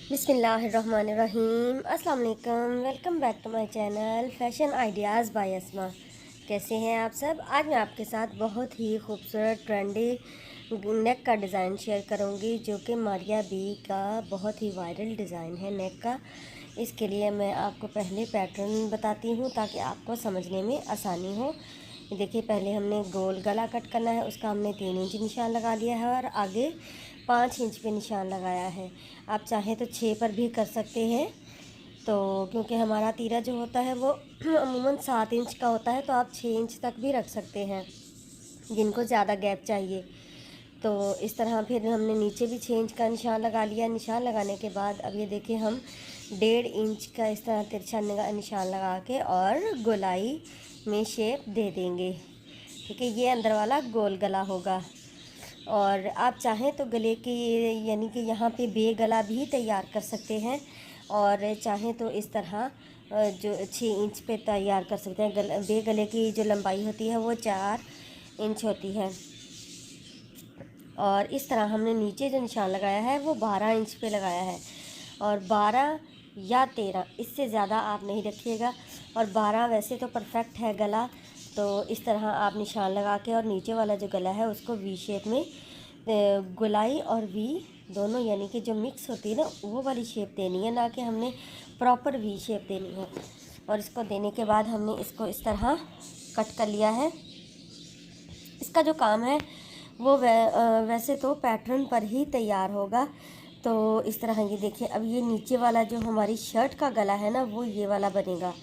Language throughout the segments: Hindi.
बिस्मिल्लाहिर्रहमानिर्रहीम। अस्सलाम वालेकुम। Welcome back to my channel fashion ideas by Asma. कैसे हैं आप सब? आज मैं आपके साथ बहुत ही खूबसूरत ट्रेंडी नेक का डिज़ाइन शेयर करूंगी, जो कि मारिया बी का बहुत ही वायरल डिज़ाइन है नेक का। इसके लिए मैं आपको पहले पैटर्न बताती हूँ ताकि आपको समझने में आसानी हो। देखिए, पहले हमने गोल गला कट करना है, उसका हमने 3 इंच निशान लगा लिया है और आगे 5 इंच पे निशान लगाया है। आप चाहें तो 6 पर भी कर सकते हैं, तो क्योंकि हमारा तीरा जो होता है वो अमूमन 7 इंच का होता है, तो आप 6 इंच तक भी रख सकते हैं जिनको ज़्यादा गैप चाहिए। तो इस तरह फिर हमने नीचे भी 6 इंच का निशान लगा लिया। निशान लगाने के बाद अब ये देखिए, हम 1.5 इंच का इस तरह तिरछा निशान लगा के और गोलाई में शेप दे देंगे। ठीक है, ये अंदर वाला गोल गला होगा। और आप चाहें तो गले की यानी कि यहाँ पे बे गला भी तैयार कर सकते हैं, और चाहें तो इस तरह जो 6 इंच पे तैयार कर सकते हैं। बे गले की जो लंबाई होती है वो 4 इंच होती है। और इस तरह हमने नीचे जो निशान लगाया है वो 12 इंच पे लगाया है, और 12 या 13, इससे ज़्यादा आप नहीं रखिएगा। और 12 वैसे तो परफेक्ट है गला, तो इस तरह आप निशान लगा के और नीचे वाला जो गला है उसको वी शेप में, गोलाई और वी दोनों यानी कि जो मिक्स होती है ना, वो वाली शेप देनी है, ना कि हमने प्रॉपर वी शेप देनी है। और इसको देने के बाद हमने इसको इस तरह कट कर लिया है। इसका जो काम है वो वैसे तो पैटर्न पर ही तैयार होगा। तो इस तरह ये देखिए, अब ये नीचे वाला जो हमारी शर्ट का गला है ना, वो ये वाला बनेगा,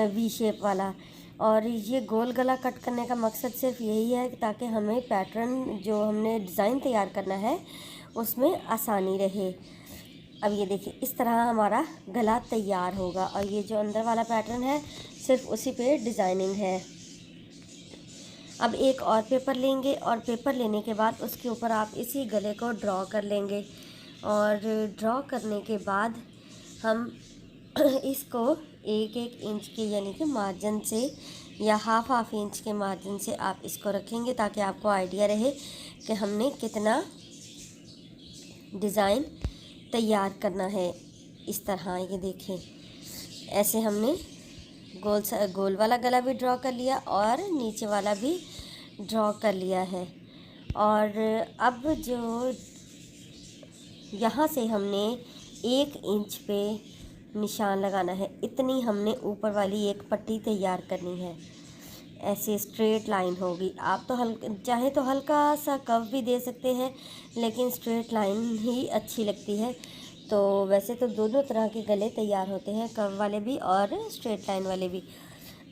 वी शेप वाला। और ये गोल गला कट करने का मकसद सिर्फ यही है ताकि हमें पैटर्न जो हमने डिज़ाइन तैयार करना है उसमें आसानी रहे। अब ये देखिए, इस तरह हमारा गला तैयार होगा, और ये जो अंदर वाला पैटर्न है सिर्फ उसी पे डिज़ाइनिंग है। अब एक और पेपर लेंगे, और पेपर लेने के बाद उसके ऊपर आप इसी गले को ड्रॉ कर लेंगे। और ड्रॉ करने के बाद हम इसको 1-1 इंच के यानी कि मार्जिन से, या हाफ इंच के मार्जिन से आप इसको रखेंगे, ताकि आपको आइडिया रहे कि हमने कितना डिज़ाइन तैयार करना है। इस तरह ये देखें, ऐसे हमने गोल वाला गला भी ड्रॉ कर लिया और नीचे वाला भी ड्रॉ कर लिया है। और अब जो यहाँ से हमने 1 इंच पे निशान लगाना है, इतनी हमने ऊपर वाली एक पट्टी तैयार करनी है। ऐसे स्ट्रेट लाइन होगी। आप तो चाहे तो हल्का सा कर्व भी दे सकते हैं, लेकिन स्ट्रेट लाइन ही अच्छी लगती है। तो वैसे तो दोनों तरह के गले तैयार होते हैं, कर्व वाले भी और स्ट्रेट लाइन वाले भी।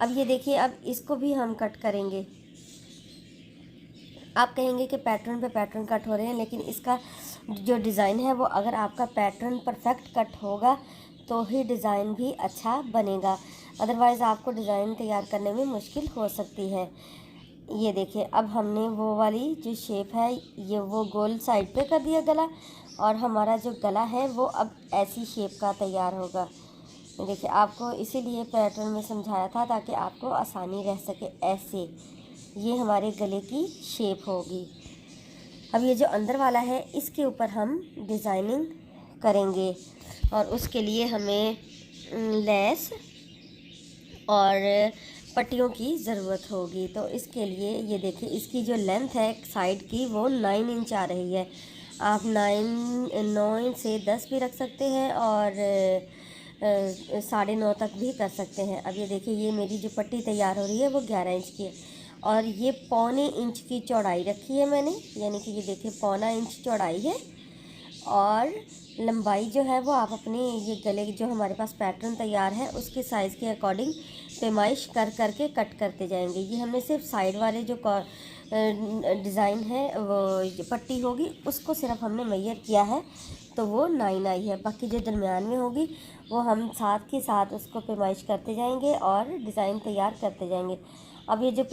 अब ये देखिए, अब इसको भी हम कट करेंगे। आप कहेंगे कि पैटर्न पे पैटर्न कट हो रहे हैं, लेकिन इसका जो डिज़ाइन है वो, अगर आपका पैटर्न परफेक्ट कट होगा तो ही डिज़ाइन भी अच्छा बनेगा, अदरवाइज़ आपको डिज़ाइन तैयार करने में मुश्किल हो सकती है। ये देखिए, अब हमने वो वाली जो शेप है ये वो गोल साइड पे कर दिया गला, और हमारा जो गला है वो अब ऐसी शेप का तैयार होगा। देखिए, आपको इसीलिए पैटर्न में समझाया था ताकि आपको आसानी रह सके। ऐसे ये हमारे गले की शेप होगी। अब ये जो अंदर वाला है इसके ऊपर हम डिज़ाइनिंग करेंगे, और उसके लिए हमें लेस और पट्टियों की ज़रूरत होगी। तो इसके लिए ये देखिए, इसकी जो लेंथ है साइड की वो 9 इंच आ रही है। आप 9 से 10 भी रख सकते हैं, और 9.5 तक भी कर सकते हैं। अब ये देखिए, ये मेरी जो पट्टी तैयार हो रही है वो 11 इंच की है, और ये 1.25 इंच की चौड़ाई रखी है मैंने, यानी कि ये देखिए 1.25 इंच चौड़ाई है। और लंबाई जो है वो आप अपने ये गले जो हमारे पास पैटर्न तैयार है उसके साइज़ के अकॉर्डिंग पैमाइश कर करके कट करते जाएंगे। ये हमने सिर्फ साइड वाले जो डिज़ाइन है वो पट्टी होगी उसको सिर्फ हमने मेजर किया है, तो वो 9 आई है। बाकी जो दरमियान में होगी वो हम साथ के साथ उसको पैमाइश करते जाएंगे और डिज़ाइन तैयार करते जाएंगे। अब ये जो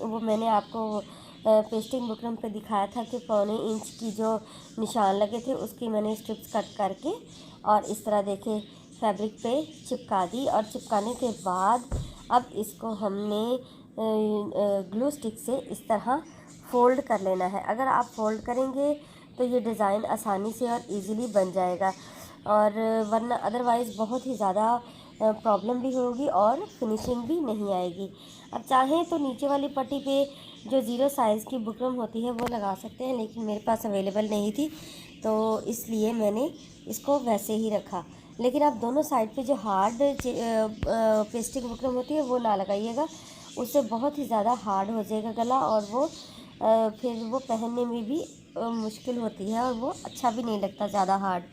वो मैंने आपको पेस्टिंग बुकरम पे दिखाया था कि 1.25 इंच की जो निशान लगे थे उसकी मैंने स्ट्रिप्स कट करके और इस तरह देखे फैब्रिक पे चिपका दी। और चिपकाने के बाद अब इसको हमने ग्लू स्टिक से इस तरह फ़ोल्ड कर लेना है। अगर आप फ़ोल्ड करेंगे तो ये डिज़ाइन आसानी से और इजीली बन जाएगा। और वरना अदरवाइज़ बहुत ही ज़्यादा प्रॉब्लम भी होगी और फिनिशिंग भी नहीं आएगी। अब चाहें तो नीचे वाली पट्टी पे जो ज़ीरो साइज़ की बुकरम होती है वो लगा सकते हैं, लेकिन मेरे पास अवेलेबल नहीं थी तो इसलिए मैंने इसको वैसे ही रखा। लेकिन आप दोनों साइड पे जो हार्ड पेस्टिंग बुकरम होती है वो ना लगाइएगा, उससे बहुत ही ज़्यादा हार्ड हो जाएगा गला और वो फिर वो पहनने में भी मुश्किल होती है और वो अच्छा भी नहीं लगता ज़्यादा हार्ड।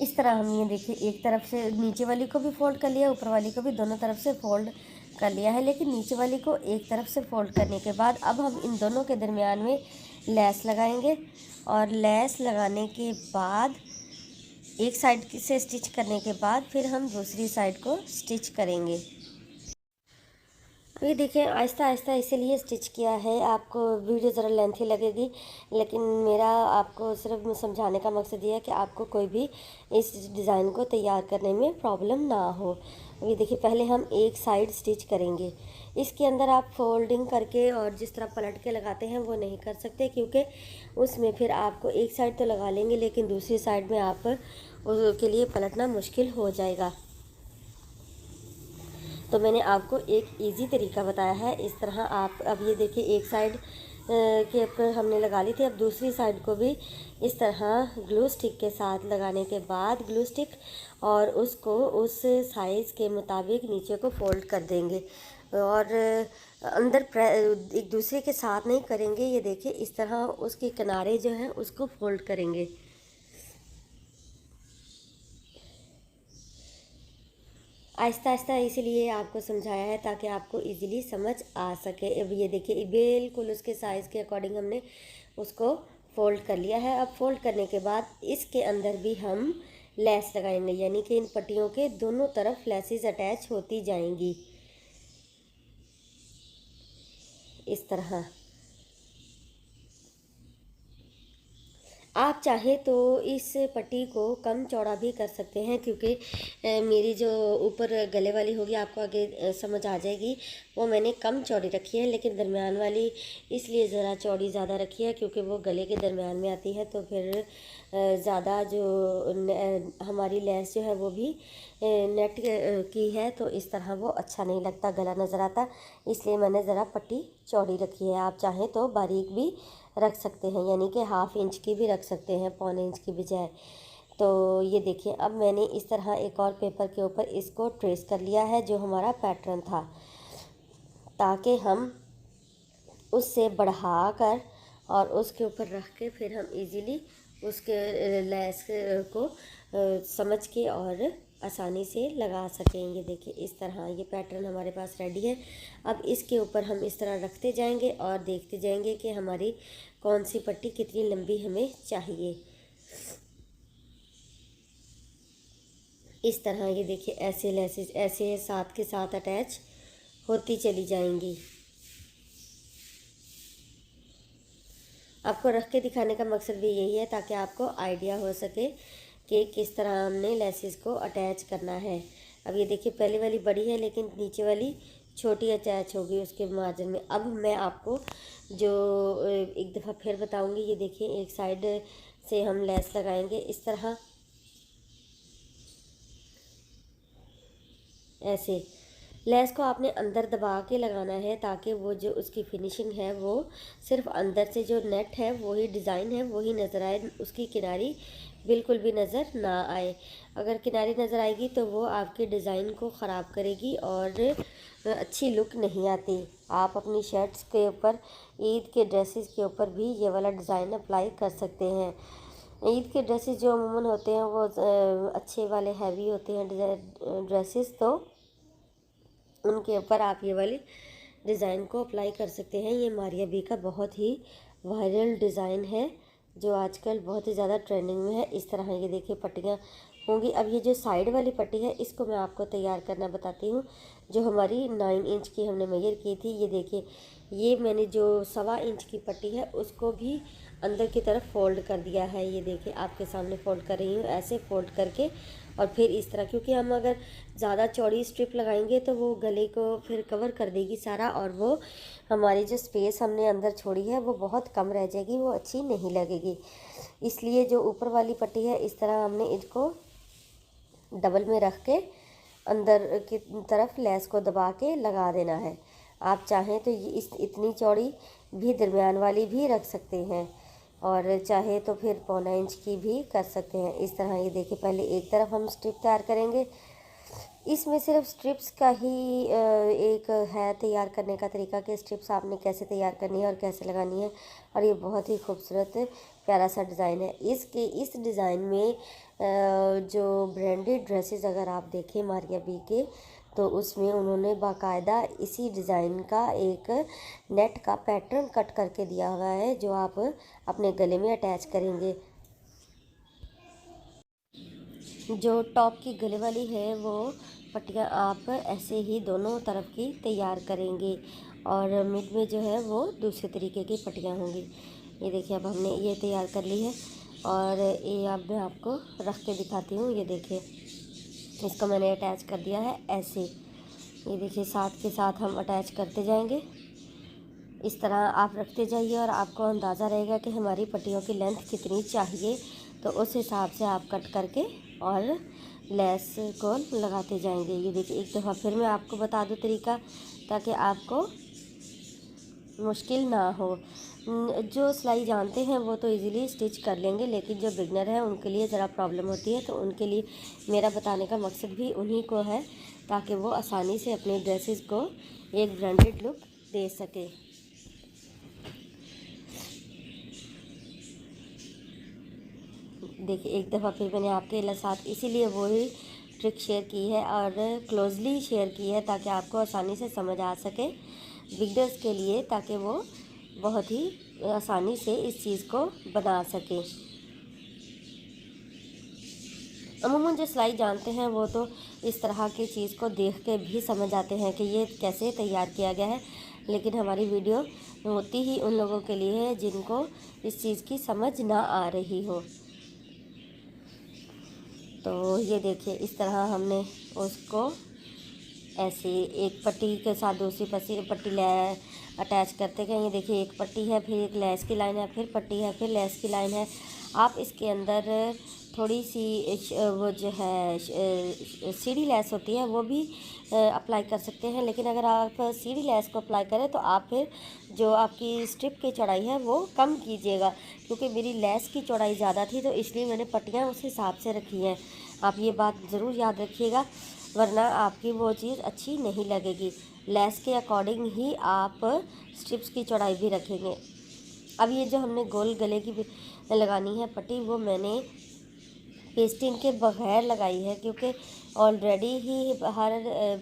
इस तरह हम ये देखिए एक तरफ से नीचे वाली को भी फ़ोल्ड कर लिया, ऊपर वाली को भी दोनों तरफ से फ़ोल्ड कर लिया है। लेकिन नीचे वाली को एक तरफ से फ़ोल्ड करने के बाद अब हम इन दोनों के दरमियान में लेस लगाएंगे और लेस लगाने के बाद एक साइड से स्टिच करने के बाद फिर हम दूसरी साइड को स्टिच करेंगे। ये देखिए आहिस्ता आहिस्ता इसीलिए स्टिच किया है, आपको वीडियो ज़रा लेंथी लगेगी, लेकिन मेरा आपको सिर्फ समझाने का मकसद ये है कि आपको कोई भी इस डिज़ाइन को तैयार करने में प्रॉब्लम ना हो। ये देखिए पहले हम एक साइड स्टिच करेंगे, इसके अंदर आप फोल्डिंग करके और जिस तरह पलट के लगाते हैं वो नहीं कर सकते, क्योंकि उसमें फिर आपको एक साइड तो लगा लेंगे लेकिन दूसरी साइड में आप उसके लिए पलटना मुश्किल हो जाएगा। तो मैंने आपको एक इजी तरीका बताया है। इस तरह आप अब ये देखिए एक साइड के ऊपर हमने लगा ली थी, अब दूसरी साइड को भी इस तरह ग्लू स्टिक के साथ लगाने के बाद ग्लू स्टिक और उसको उस साइज़ के मुताबिक नीचे को फोल्ड कर देंगे और अंदर एक दूसरे के साथ नहीं करेंगे। ये देखिए इस तरह उसके किनारे जो हैं उसको फोल्ड करेंगे। आहिस्ता आहिस्ता इसीलिए आपको समझाया है ताकि आपको इजीली समझ आ सके। अब ये देखिए बिल्कुल उसके साइज़ के अकॉर्डिंग हमने उसको फ़ोल्ड कर लिया है। अब फ़ोल्ड करने के बाद इसके अंदर भी हम लेस लगाएंगे, यानी कि इन पट्टियों के दोनों तरफ लेसेस अटैच होती जाएंगी इस तरह। आप चाहें तो इस पट्टी को कम चौड़ा भी कर सकते हैं, क्योंकि मेरी जो ऊपर गले वाली होगी आपको आगे समझ आ जाएगी, वो मैंने कम चौड़ी रखी है, लेकिन दरमियान वाली इसलिए ज़रा चौड़ी ज़्यादा रखी है क्योंकि वो गले के दरमियान में आती है, तो फिर ज़्यादा जो हमारी लेस जो है वो भी नेट की है, तो इस तरह वो अच्छा नहीं लगता, गला नज़र आता, इसलिए मैंने ज़रा पट्टी चौड़ी रखी है। आप चाहें तो बारीक भी रख सकते हैं, यानी कि ½ इंच की भी रख सकते हैं, पौने इंच की बजाय। तो ये देखिए अब मैंने इस तरह एक और पेपर के ऊपर इसको ट्रेस कर लिया है जो हमारा पैटर्न था, ताकि हम उससे बढ़ा कर और उसके ऊपर रख के फिर हम इजीली उसके लेस को समझ के और आसानी से लगा सकेंगे। देखिए इस तरह ये पैटर्न हमारे पास रेडी है। अब इसके ऊपर हम इस तरह रखते जाएंगे और देखते जाएंगे कि हमारी कौन सी पट्टी कितनी लंबी हमें चाहिए। इस तरह ये देखिए ऐसे लेसेस ऐसे साथ के साथ अटैच होती चली जाएंगी। आपको रख के दिखाने का मकसद भी यही है ताकि आपको आइडिया हो सके कि किस तरह हमने लेसेस को अटैच करना है। अब ये देखिए पहले वाली बड़ी है लेकिन नीचे वाली छोटी अटैच होगी उसके मार्जिन में। अब मैं आपको जो एक दफ़ा फिर बताऊंगी। ये देखिए एक साइड से हम लेस लगाएंगे इस तरह, ऐसे लेस को आपने अंदर दबा के लगाना है ताकि वो जो उसकी फिनिशिंग है वो सिर्फ अंदर से जो नेट है वही डिज़ाइन है वही नज़र आए, उसकी किनारी बिल्कुल भी नज़र ना आए। अगर किनारी नज़र आएगी तो वो आपके डिज़ाइन को ख़राब करेगी और अच्छी लुक नहीं आती। आप अपनी शर्ट्स के ऊपर, ईद के ड्रेसेस के ऊपर भी ये वाला डिज़ाइन अप्लाई कर सकते हैं। ईद के ड्रेसेस जो अमूमन होते हैं वो अच्छे वाले हैवी होते हैं ड्रेसेस, तो उनके ऊपर आप ये वाले डिज़ाइन को अप्लाई कर सकते हैं। ये मारिया बी का बहुत ही वायरल डिज़ाइन है जो आजकल बहुत ही ज़्यादा ट्रेंडिंग में है। इस तरह ये देखिए पट्टियाँ होंगी। अब ये जो साइड वाली पट्टी है इसको मैं आपको तैयार करना बताती हूँ, जो हमारी 9 इंच की हमने मेजर की थी। ये देखिए ये मैंने जो 1.25 इंच की पट्टी है उसको भी अंदर की तरफ फ़ोल्ड कर दिया है। ये देखिए आपके सामने फ़ोल्ड कर रही हूँ, ऐसे फ़ोल्ड करके और फिर इस तरह, क्योंकि हम अगर ज़्यादा चौड़ी स्ट्रिप लगाएंगे तो वो गले को फिर कवर कर देगी सारा और वो हमारी जो स्पेस हमने अंदर छोड़ी है वो बहुत कम रह जाएगी, वो अच्छी नहीं लगेगी। इसलिए जो ऊपर वाली पट्टी है इस तरह हमने इसको डबल में रख के अंदर की तरफ लेस को दबा के लगा देना है। आप चाहें तो ये इतनी चौड़ी भी दरमियान वाली भी रख सकते हैं और चाहे तो फिर 1.25 इंच की भी कर सकते हैं। इस तरह ये देखिए, पहले एक तरफ हम स्ट्रिप तैयार करेंगे। इसमें सिर्फ स्ट्रिप्स का ही एक है तैयार करने का तरीका कि स्ट्रिप्स आपने कैसे तैयार करनी है और कैसे लगानी है। और ये बहुत ही खूबसूरत प्यारा सा डिज़ाइन है। इस डिज़ाइन में जो ब्रांडेड ड्रेसेस अगर आप देखें मारिया बी के, तो उसमें उन्होंने बाकायदा इसी डिज़ाइन का एक नेट का पैटर्न कट करके दिया हुआ है जो आप अपने गले में अटैच करेंगे। जो टॉप की गले वाली है वो पट्टियाँ आप ऐसे ही दोनों तरफ की तैयार करेंगे और मिड में जो है वो दूसरे तरीके की पट्टियाँ होंगी। ये देखिए, अब हमने ये तैयार कर ली है और ये अब मैं आपको रख के दिखाती हूँ। ये देखिए, इसको मैंने अटैच कर दिया है ऐसे। ये देखिए, साथ के साथ हम अटैच करते जाएंगे। इस तरह आप रखते जाइए और आपको अंदाज़ा रहेगा कि हमारी पट्टियों की लेंथ कितनी चाहिए, तो उस हिसाब से आप कट करके और लेस को लगाते जाएंगे। ये देखिए, एक दफ़ा फिर मैं आपको बता दूं तरीका, ताकि आपको मुश्किल ना हो। जो सिलाई जानते हैं वो तो इजीली स्टिच कर लेंगे, लेकिन जो बिगनर है उनके लिए ज़रा प्रॉब्लम होती है। तो उनके लिए मेरा बताने का मकसद भी उन्हीं को है, ताकि वो आसानी से अपने ड्रेसेस को एक ब्रांडेड लुक दे सके। देखिए, एक दफ़ा फिर मैंने आपके साथ इसीलिए वही ट्रिक शेयर की है और क्लोजली शेयर की है, ताकि आपको आसानी से समझ आ सके बिगनर्स के लिए, ताकि वो बहुत ही आसानी से इस चीज़ को बना सके। अमूमन जो सिलाई जानते हैं वो तो इस तरह की चीज़ को देख के भी समझ आते हैं कि ये कैसे तैयार किया गया है, लेकिन हमारी वीडियो होती ही उन लोगों के लिए है जिनको इस चीज़ की समझ ना आ रही हो। तो ये देखिए, इस तरह हमने उसको ऐसे एक पट्टी के साथ दूसरी पट्टी अटैच करते गए। ये देखिए, एक पट्टी है, फिर एक लेस की लाइन है, फिर पट्टी है, फिर लेस की लाइन है। आप इसके अंदर थोड़ी सी वो जो है सीढ़ी लेस होती है वो भी अप्लाई कर सकते हैं, लेकिन अगर आप सीढ़ी लेस को अप्लाई करें तो आप फिर जो आपकी स्ट्रिप की चौड़ाई है वो कम कीजिएगा, क्योंकि मेरी लेस की चौड़ाई ज़्यादा थी तो इसलिए मैंने पट्टियाँ उस हिसाब से रखी हैं। आप ये बात ज़रूर याद रखिएगा, वरना आपकी वो चीज़ अच्छी नहीं लगेगी। लेस के अकॉर्डिंग ही आप स्ट्रिप्स की चौड़ाई भी रखेंगे। अब ये जो हमने गोल गले की लगानी है पट्टी, वो मैंने पेस्टिंग के बगैर लगाई है, क्योंकि ऑलरेडी ही हर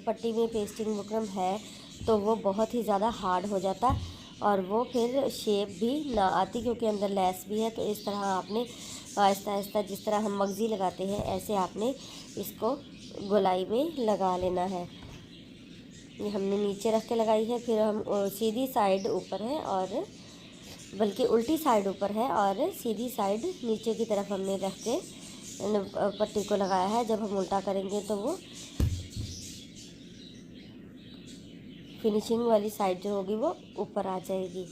पट्टी में पेस्टिंग बुकरम है, तो वो बहुत ही ज़्यादा हार्ड हो जाता और वो फिर शेप भी ना आती, क्योंकि अंदर लेस भी है। तो इस तरह आपने आहिस्ता आहिस्ता, जिस तरह हम मगज़ी लगाते हैं, ऐसे आपने इसको गोलाई में लगा लेना है। ये हमने नीचे रख के लगाई है, फिर हम सीधी साइड ऊपर है और बल्कि उल्टी साइड ऊपर है और सीधी साइड नीचे की तरफ हमने रख के पट्टी को लगाया है। जब हम उल्टा करेंगे तो वो फिनिशिंग वाली साइड जो होगी वो ऊपर आ जाएगी।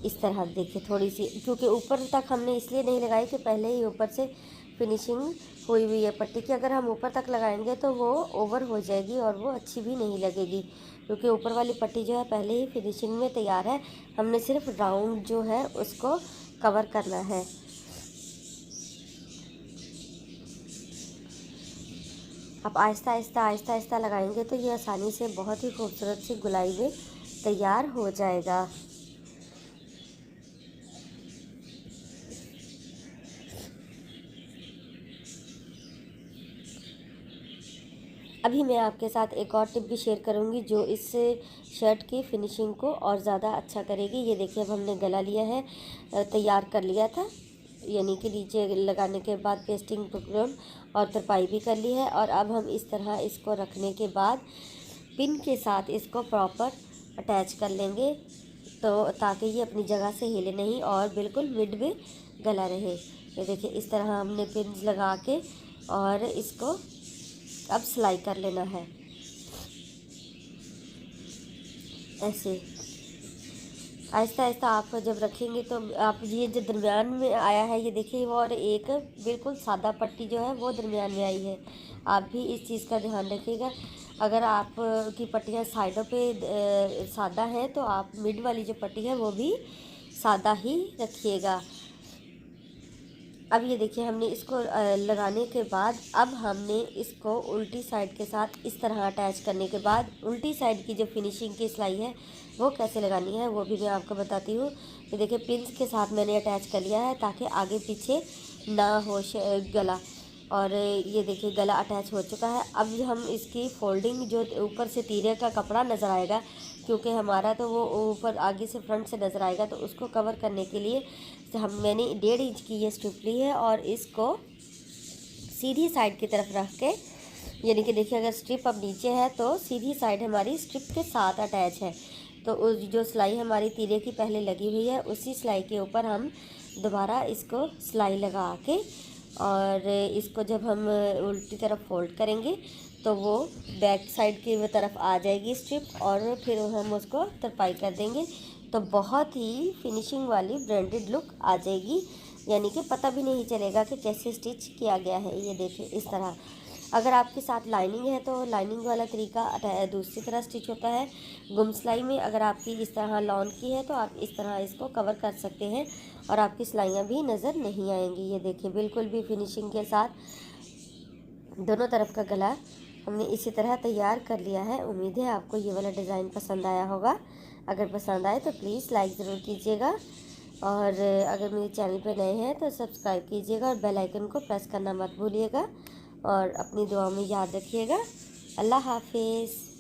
इस तरह देखिए, थोड़ी सी, क्योंकि ऊपर तक हमने इसलिए नहीं लगाई कि पहले ही ऊपर से फिनिशिंग हुई हुई है पट्टी की। अगर हम ऊपर तक लगाएंगे तो वो ओवर हो जाएगी और वो अच्छी भी नहीं लगेगी, क्योंकि ऊपर वाली पट्टी जो है पहले ही फिनिशिंग में तैयार है। हमने सिर्फ राउंड जो है उसको कवर करना है। आप आहिस्ता आहिस्ता लगाएंगे तो ये आसानी से बहुत ही खूबसूरत सी गुलाई में तैयार हो जाएगा। अभी मैं आपके साथ एक और टिप भी शेयर करूंगी जो इस शर्ट की फिनिशिंग को और ज़्यादा अच्छा करेगी। ये देखिए, अब हमने गला लिया है, तैयार कर लिया था, यानी कि नीचे लगाने के बाद पेस्टिंग बुकरम और तरपाई भी कर ली है। और अब हम इस तरह इसको रखने के बाद पिन के साथ इसको प्रॉपर अटैच कर लेंगे, तो ताकि ये अपनी जगह से हिले नहीं और बिल्कुल मिड में गला रहे। ये देखिए, इस तरह हमने पिन लगा के और इसको अब सिलाई कर लेना है ऐसे। आहिस्ता आहिस्ता आप जब रखेंगे तो आप ये जो दरमियान में आया है ये देखिए, और एक बिल्कुल सादा पट्टी जो है वो दरमियान में आई है। आप भी इस चीज़ का ध्यान रखिएगा। अगर आप की पट्टियाँ साइडों पे सादा है तो आप मिड वाली जो पट्टी है वो भी सादा ही रखिएगा। अब ये देखिए, हमने इसको लगाने के बाद अब हमने इसको उल्टी साइड के साथ इस तरह अटैच करने के बाद उल्टी साइड की जो फिनिशिंग की सिलाई है वो कैसे लगानी है वो भी मैं आपको बताती हूँ। ये देखिए, पिंस के साथ मैंने अटैच कर लिया है ताकि आगे पीछे ना हो गला। और ये देखिए, गला अटैच हो चुका है। अब हम इसकी फोल्डिंग जो ऊपर से तीरे का कपड़ा नज़र आएगा, क्योंकि हमारा तो वो ऊपर आगे से फ्रंट से नज़र आएगा, तो उसको कवर करने के लिए मैंने 1.5 इंच की ये स्ट्रिप ली है और इसको सीधी साइड की तरफ रख के, यानी कि देखिए, अगर स्ट्रिप अब नीचे है तो सीधी साइड हमारी स्ट्रिप के साथ अटैच है। तो उस जो सिलाई हमारी तीरे की पहले लगी हुई है उसी सिलाई के ऊपर हम दोबारा इसको सिलाई लगा के, और इसको जब हम उल्टी तरफ फोल्ड करेंगे तो वो बैक साइड की वो तरफ आ जाएगी स्ट्रिप, और फिर हम उसको तरपाई कर देंगे तो बहुत ही फिनिशिंग वाली ब्रांडेड लुक आ जाएगी। यानी कि पता भी नहीं चलेगा कि कैसे स्टिच किया गया है। ये देखिए इस तरह। अगर आपके साथ लाइनिंग है तो लाइनिंग वाला तरीका दूसरी तरह स्टिच होता है। गुम सिलाई में अगर आपकी इस तरह लॉन की है तो आप इस तरह इसको कवर कर सकते हैं और आपकी सिलाइयाँ भी नज़र नहीं आएंगी। ये देखिए, बिल्कुल भी फिनिशिंग के साथ दोनों तरफ का गला हमने इसी तरह तैयार कर लिया है। उम्मीद है आपको ये वाला डिज़ाइन पसंद आया होगा। अगर पसंद आए तो प्लीज़ लाइक ज़रूर कीजिएगा, और अगर मेरे चैनल पर नए हैं तो सब्सक्राइब कीजिएगा और बेल आइकन को प्रेस करना मत भूलिएगा, और अपनी दुआ में याद रखिएगा। अल्लाह हाफिज़।